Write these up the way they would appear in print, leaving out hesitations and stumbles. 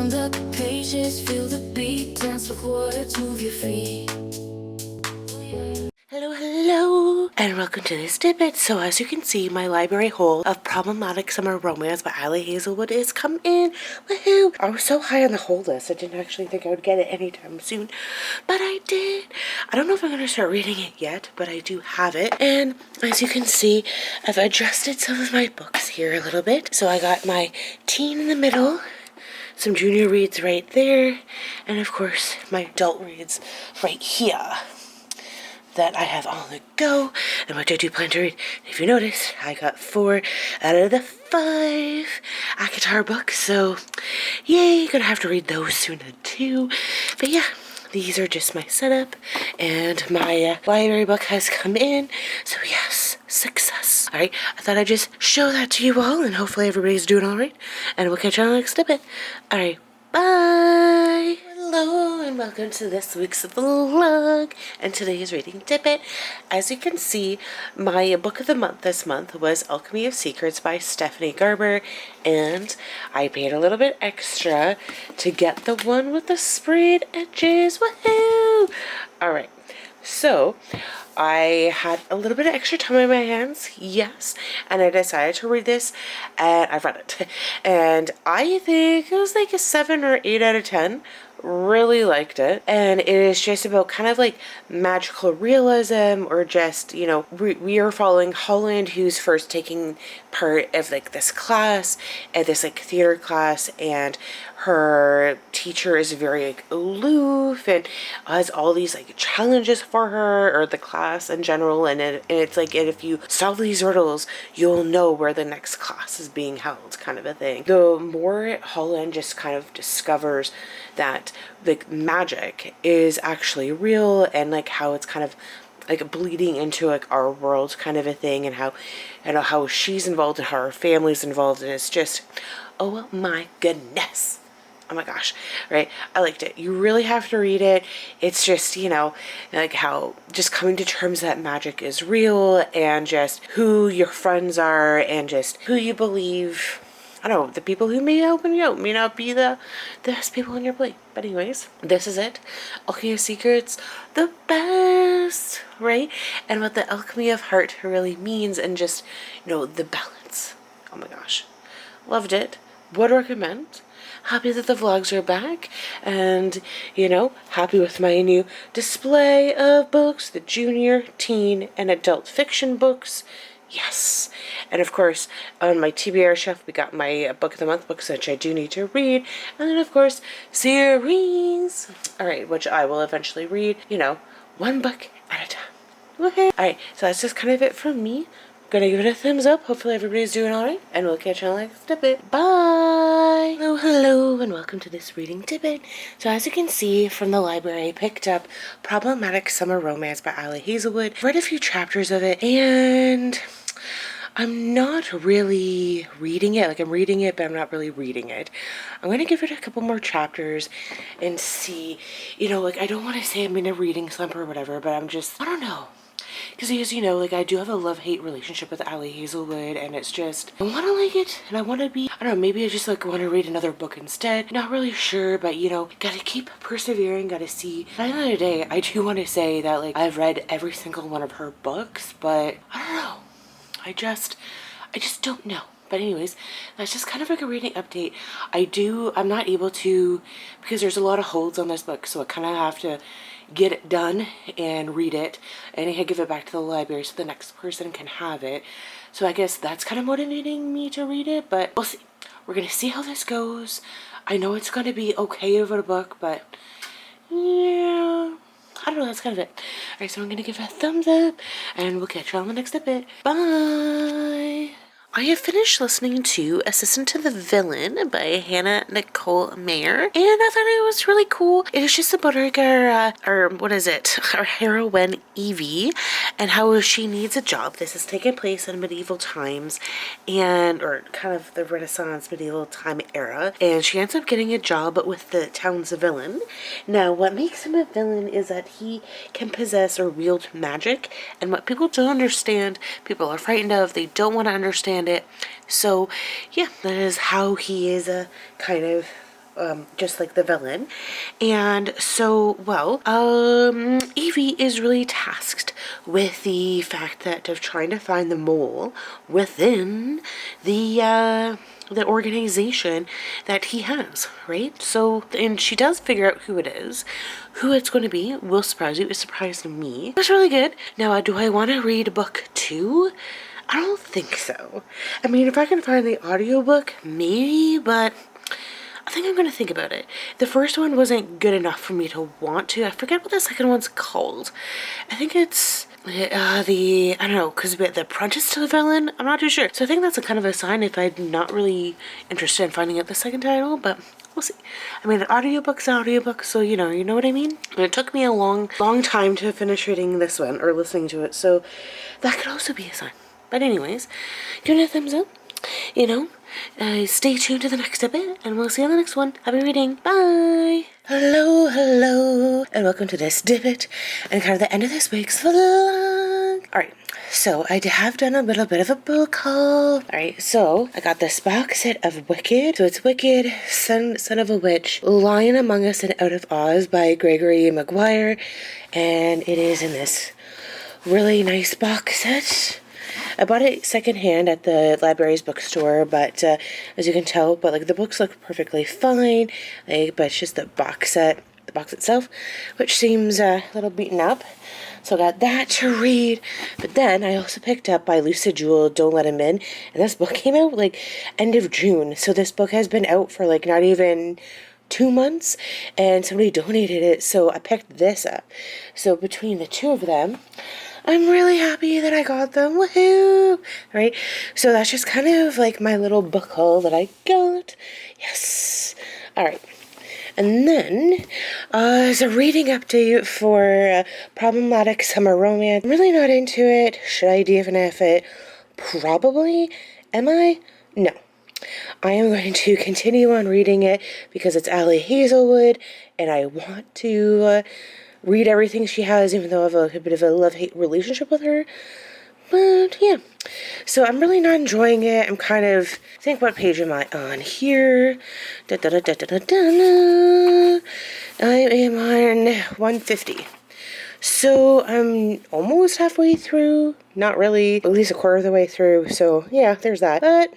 Turn the pages, feel the beat, dance with words, move your feet. Hello, and welcome to this Dippit. So as you can see, my library haul of Problematic Summer Romance by Ali Hazelwood is come in. Woohoo! I was so high on the haul list, I didn't actually think I would get it anytime soon, but I did. I don't know if I'm going to start reading it yet, but I do have it. And as you can see, I've adjusted some of my books here a little bit. So I got my teen in the middle, some junior reads right there, and of course my adult reads right here that I have on the go, and what I do plan to read. If you notice, I got 4 out of the 5 ACOTAR books, so yay, gonna have to read those soon too. But yeah, these are just my setup, and my library book has come in, so yes, success. Alright, I thought I'd just show that to you all, and hopefully everybody's doing alright, and we'll catch you on the next Dippit. Alright, bye! Hello and welcome to this week's vlog, and today's reading Dippit. As you can see, my book of the month this month was Alchemy of Secrets by Stephanie Garber, and I paid a little bit extra to get the one with the sprayed edges. Woohoo! Alright, so I had a little bit of extra time in my hands, yes, and I decided to read this, and I read it, and I think it was like a 7 or 8 out of 10. Really liked it, and it is just about kind of like magical realism, or just, you know, we are following Holland, who's first taking part of like this class, at this like theater class, and her teacher is very like aloof and has all these like challenges for her, or the class in general, and it's like, and if you solve these riddles, you'll know where the next class is being held, kind of a thing. The more Holland just kind of discovers that like magic is actually real, and like how it's kind of like bleeding into like our world, kind of a thing, and how, you know, how she's involved and how her family's involved, and it's just, oh my goodness. Oh my gosh, right? I liked it. You really have to read it. It's just, you know, like how just coming to terms that magic is real, and just who your friends are, and just who you believe. I don't know, the people who may open you out may not be the best people in your plate. But anyways, this is it. Alchemy of Secrets, the best, right? And what the alchemy of heart really means, and just, you know, the balance. Oh my gosh. Loved it. Would recommend. Happy that the vlogs are back, and, you know, happy with my new display of books, the junior, teen, and adult fiction books. Yes. And of course, on my TBR shelf, we got my book of the month books, which I do need to read. And then, of course, series. Alright, which I will eventually read, you know, one book at a time. Okay. Alright, so that's just kind of it from me. Gonna give it a thumbs up. Hopefully everybody's doing alright, and we'll catch you on the next Dippit. Bye! Hello, and welcome to this reading Dippit. So as you can see from the library, I picked up Problematic Summer Romance by Ali Hazelwood. Read a few chapters of it, and I'm not really reading it. Like, I'm reading it, but I'm not really reading it. I'm going to give it a couple more chapters and see, you know, like, I don't want to say I'm in a reading slump or whatever, but I'm just, I don't know. Because, as you know, like, I do have a love-hate relationship with Ali Hazelwood, and it's just, I want to like it, and I want to be, I don't know, maybe I just, like, want to read another book instead. Not really sure, but, you know, gotta keep persevering, gotta see. At the end of the day, I do want to say that, like, I've read every single one of her books, but I don't know. I just don't know. But anyways, that's just kind of like a reading update. I'm not able to, because there's a lot of holds on this book, so I kind of have to get it done and read it, and I give it back to the library so the next person can have it. So I guess that's kind of motivating me to read it, but we'll see. We're gonna see how this goes. I know it's gonna be okay of a book, but yeah, I don't know, that's kind of it. Alright, so I'm gonna give it a thumbs up, and we'll catch you on the next bit. Bye! I have finished listening to Assistant to the Villain by Nicole Maehrer, and I thought it was really cool. It is just about our heroine Evie, and how she needs a job. This is taking place in medieval times, or kind of the Renaissance medieval time era, and she ends up getting a job with the town's villain. Now, what makes him a villain is that he can possess or wield magic, and what people don't understand, people are frightened of, they don't want to understand it. So yeah, that is how he is a kind of just like the villain. And so, well, Evie is really tasked with the fact that of trying to find the mole within the organization that he has, right? So, and she does figure out who it is. Who it's going to be will surprise you. It surprised me. That's really good. Now, do I want to read book 2? I don't think so. I mean, if I can find the audiobook, maybe, but I think I'm going to think about it. The first one wasn't good enough for me to want to. I forget what the second one's called. I think it's I don't know, because the apprentice to the villain? I'm not too sure. So I think that's a kind of a sign if I'm not really interested in finding out the second title, but we'll see. I mean, an audiobook's an audiobook, so you know what I mean? And it took me a long time to finish reading this one, or listening to it, so that could also be a sign. But anyways, give it a thumbs up, you know. Stay tuned to the next bit, and we'll see you on the next one. Happy reading. Bye. Hello, and welcome to this Dippit, and kind of the end of this week's vlog. Alright, so I have done a little bit of a book haul. Alright, so I got this box set of Wicked. So it's Wicked, Son of a Witch, Lion Among Us and Out of Oz by Gregory Maguire, and it is in this really nice box set. I bought it secondhand at the library's bookstore, but as you can tell, the books look perfectly fine. But it's just the box itself, which seems a little beaten up. So I got that to read. But then I also picked up by Lucid Jewel, Don't Let Him In, and this book came out end of June. So this book has been out for not even 2 months, and somebody donated it, so I picked this up. So between the two of them, I'm really happy that I got them. Woohoo! Right? So that's just kind of my little book haul that I got. Yes! Alright. And then, as a reading update for Problematic Summer Romance, I'm really not into it. Should I DNF it? Probably. Am I? No. I am going to continue on reading it because it's Ali Hazelwood, and I want to read everything she has, even though I have a bit of a love-hate relationship with her. But yeah, so I'm really not enjoying it. I'm kind of, I think, what page am I on here? I am on 150. So I'm almost halfway through. Not really, at least a quarter of the way through. So yeah, there's that. But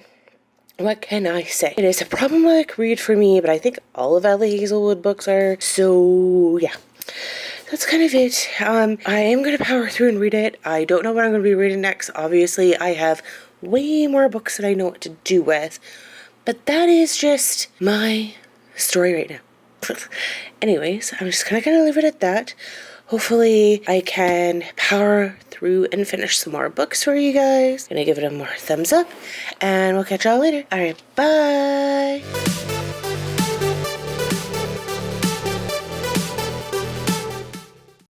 what can I say? It is a problematic read for me, but I think all of Ellie Hazelwood books are. So yeah. That's kind of it. I am going to power through and read it. I don't know what I'm going to be reading next. Obviously, I have way more books that I know what to do with. But that is just my story right now. Anyways, I'm just going to leave it at that. Hopefully, I can power through and finish some more books for you guys. Gonna give it a more thumbs up. And we'll catch y'all later. Alright, bye!